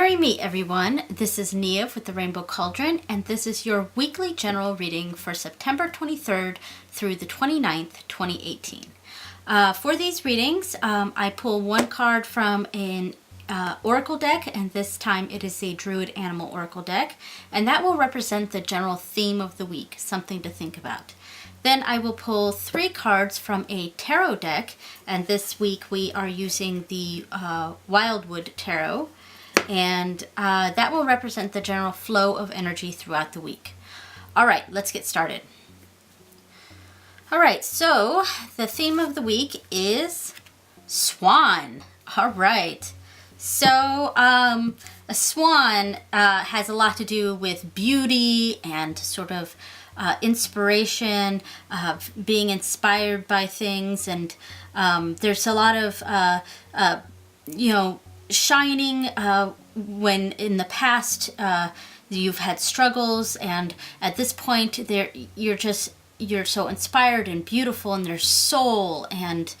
Merry meet everyone. This is Nia with the Rainbow Cauldron, and this is your weekly general reading for September 23rd through the 29th, 2018. For these readings, I pull one card from an oracle deck, and this time it is a Druid Animal Oracle deck, and that will represent the general theme of the week, something to think about. Then I will pull 3 cards from a tarot deck, and this week we are using the Wildwood Tarot, and that will represent the general flow of energy throughout the week. All right, let's get started. All right, so the theme of the week is swan. All right, so a swan has a lot to do with beauty and sort of inspiration, being inspired by things, and there's a lot of shining when in the past you've had struggles, and at this point you're so inspired and beautiful in their soul. And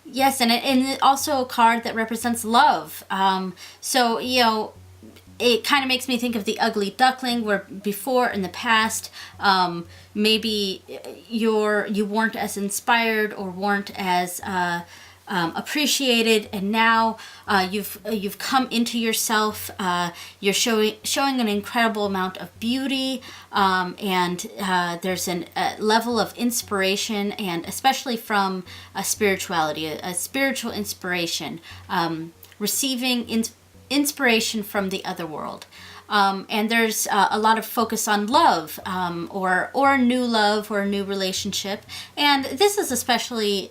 yes, and also a card that represents love. So it kind of makes me think of the ugly duckling, where before in the past, maybe you weren't as inspired or weren't as appreciated, and now you've come into yourself. You're showing an incredible amount of beauty, and there's a level of inspiration, and especially from spirituality, a spiritual inspiration, receiving inspiration from the other world. And there's a lot of focus on love, or new love, or a new relationship. And this is especially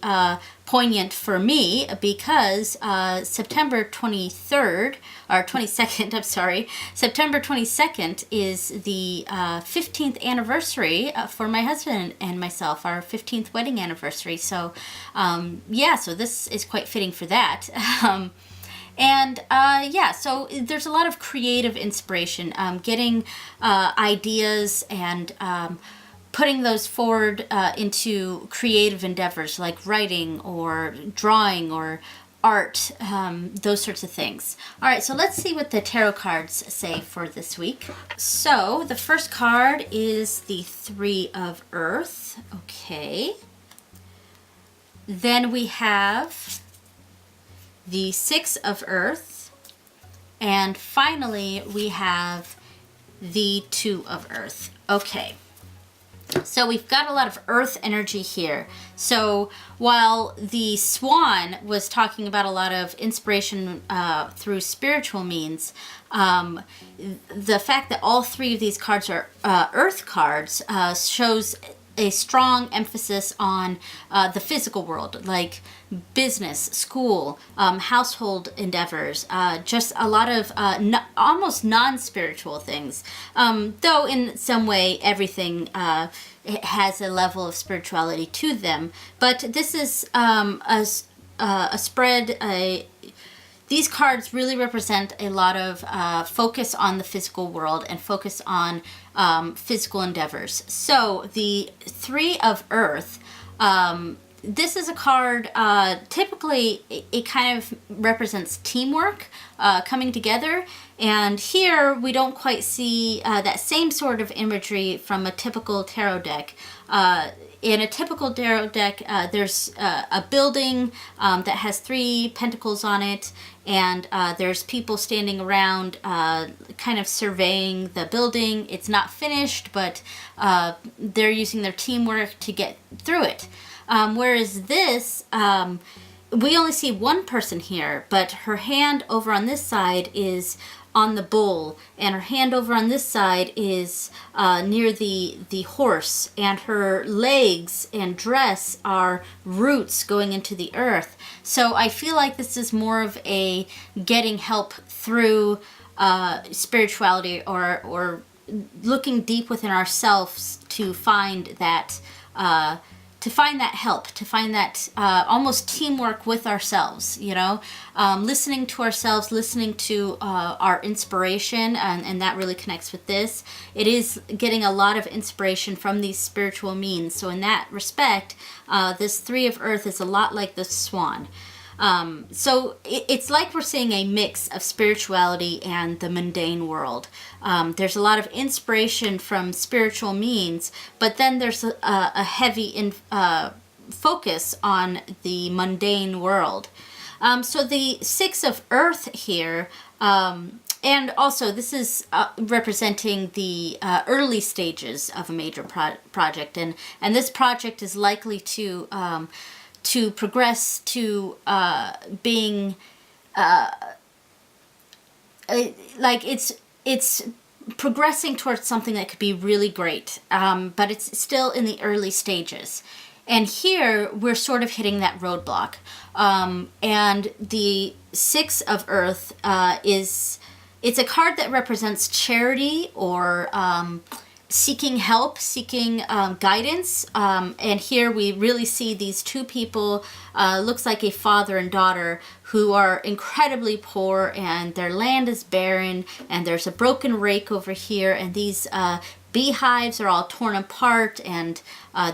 poignant for me because September 23rd, or 22nd, I'm sorry, September 22nd is the 15th anniversary for my husband and myself, our 15th wedding anniversary. So, so this is quite fitting for that. So there's a lot of creative inspiration, getting ideas and putting those forward into creative endeavors like writing or drawing or art, those sorts of things. All right, so let's see what the tarot cards say for this week. So the first card is the 3 of Earth. Okay. Then we have the 6 of Earth, and finally we have the 2 of Earth. Okay, so we've got a lot of earth energy here. So while the swan was talking about a lot of inspiration through spiritual means, the fact that all 3 of these cards are earth cards shows a strong emphasis on the physical world, like business, school, household endeavors, just a lot of almost non-spiritual things. Though in some way everything has a level of spirituality to them. But this is a spread. These cards really represent a lot of focus on the physical world and focus on physical endeavors. So the 3 of Earth, this is a card, typically it kind of represents teamwork, coming together. And here we don't quite see that same sort of imagery from a typical tarot deck. In a typical tarot deck, there's a building that has 3 pentacles on it, and there's people standing around kind of surveying the building. It's not finished, but they're using their teamwork to get through it. Whereas this, we only see one person here, but her hand over on this side is on the bull, and her hand over on this side is near the horse, and her legs and dress are roots going into the earth. So I feel like this is more of a getting help through spirituality, or looking deep within ourselves to find that help, to find that almost teamwork with ourselves, listening to ourselves, listening to our inspiration, and that really connects with this. It is getting a lot of inspiration from these spiritual means. So in that respect, this 3 of Earth is a lot like the swan. So it's like we're seeing a mix of spirituality and the mundane world. There's a lot of inspiration from spiritual means, but then there's a heavy focus on the mundane world. So the Six of Earth here, and also this is representing the early stages of a major project, and this project is likely to progress to being like it's progressing towards something that could be really great, but it's still in the early stages. And here we're sort of hitting that roadblock. And the Six of Earth it's a card that represents charity or seeking help, seeking guidance. And here we really see these two people, looks like a father and daughter, who are incredibly poor, and their land is barren, and there's a broken rake over here, and these beehives are all torn apart, and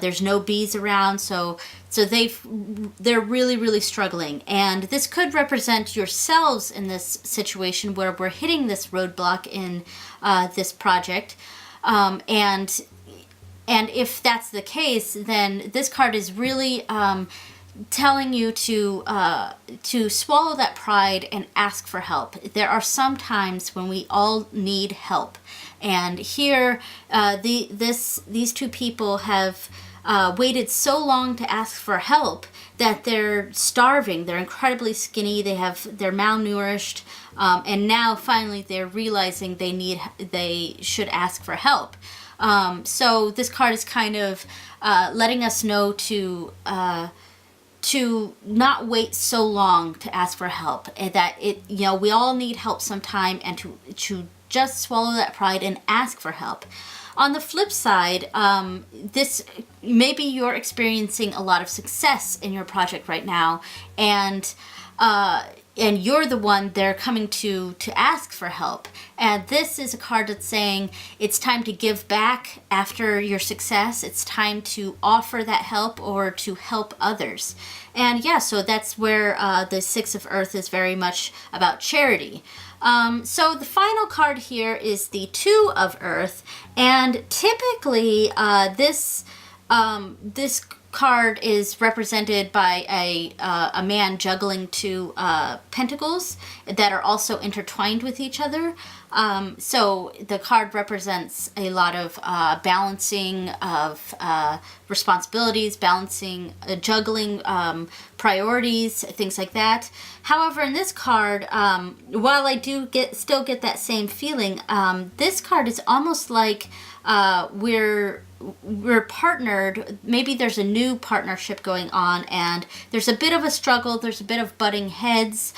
there's no bees around, so they're really struggling. And this could represent yourselves in this situation where we're hitting this roadblock in this project. And if that's the case, then this card is really telling you to swallow that pride and ask for help. There are some times when we all need help, and here these two people have waited so long to ask for help that they're starving. They're incredibly skinny. They're malnourished, and now finally they're realizing they should ask for help. So this card is kind of letting us know to not wait so long to ask for help, and that we all need help sometime, and to just swallow that pride and ask for help. On the flip side, this maybe you're experiencing a lot of success in your project right now, and you're the one they're coming to ask for help. And this is a card that's saying it's time to give back after your success. It's time to offer that help or to help others. And yeah, so that's where the Six of Earth is very much about charity. So the final card here is the Two of Earth, and typically this card is represented by a man juggling two pentacles that are also intertwined with each other. So the card represents a lot of balancing of responsibilities, balancing, juggling priorities, things like that. However, in this card, while I do still get that same feeling, this card is almost like we're partnered. Maybe there's a new partnership going on, and there's a bit of a struggle. There's a bit of butting heads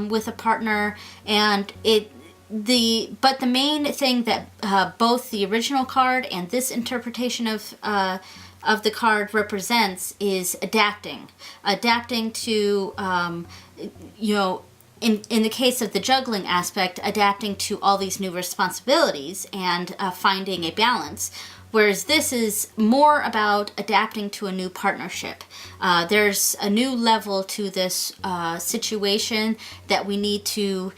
with a partner, and but the main thing that both the original card and this interpretation of the card represents is adapting to in the case of the juggling aspect, adapting to all these new responsibilities and finding a balance. Whereas this is more about adapting to a new partnership. There's a new level to this situation that we need to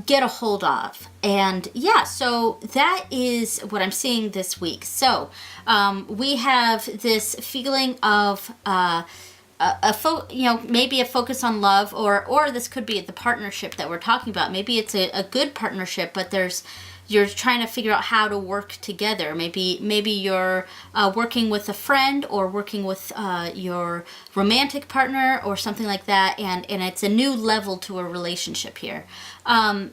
get a hold of. And yeah, so that is what I'm seeing this week. So we have this feeling of maybe a focus on love, or this could be the partnership that we're talking about. Maybe it's a good partnership, but you're trying to figure out how to work together. Maybe you're working with a friend or working with your romantic partner or something like that, and it's a new level to a relationship here.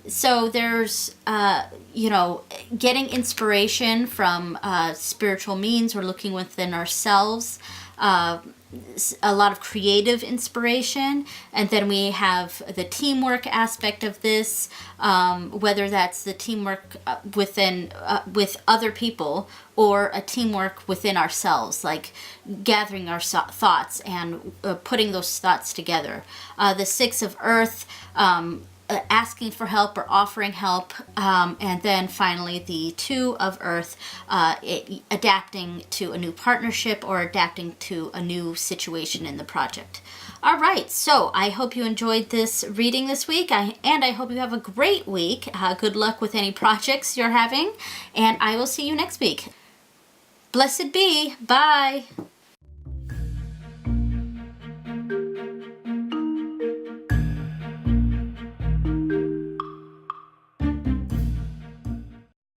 So there's getting inspiration from spiritual means. We're looking within ourselves. A lot of creative inspiration, and then we have the teamwork aspect of this, whether that's the teamwork with other people or a teamwork within ourselves, like gathering our thoughts and putting those thoughts together. The Six of Earth asking for help or offering help. And then finally, the 2 of Earth, adapting to a new partnership or adapting to a new situation in the project. All right, so I hope you enjoyed this reading this week, and I hope you have a great week. Good luck with any projects you're having, and I will see you next week. Blessed be. Bye.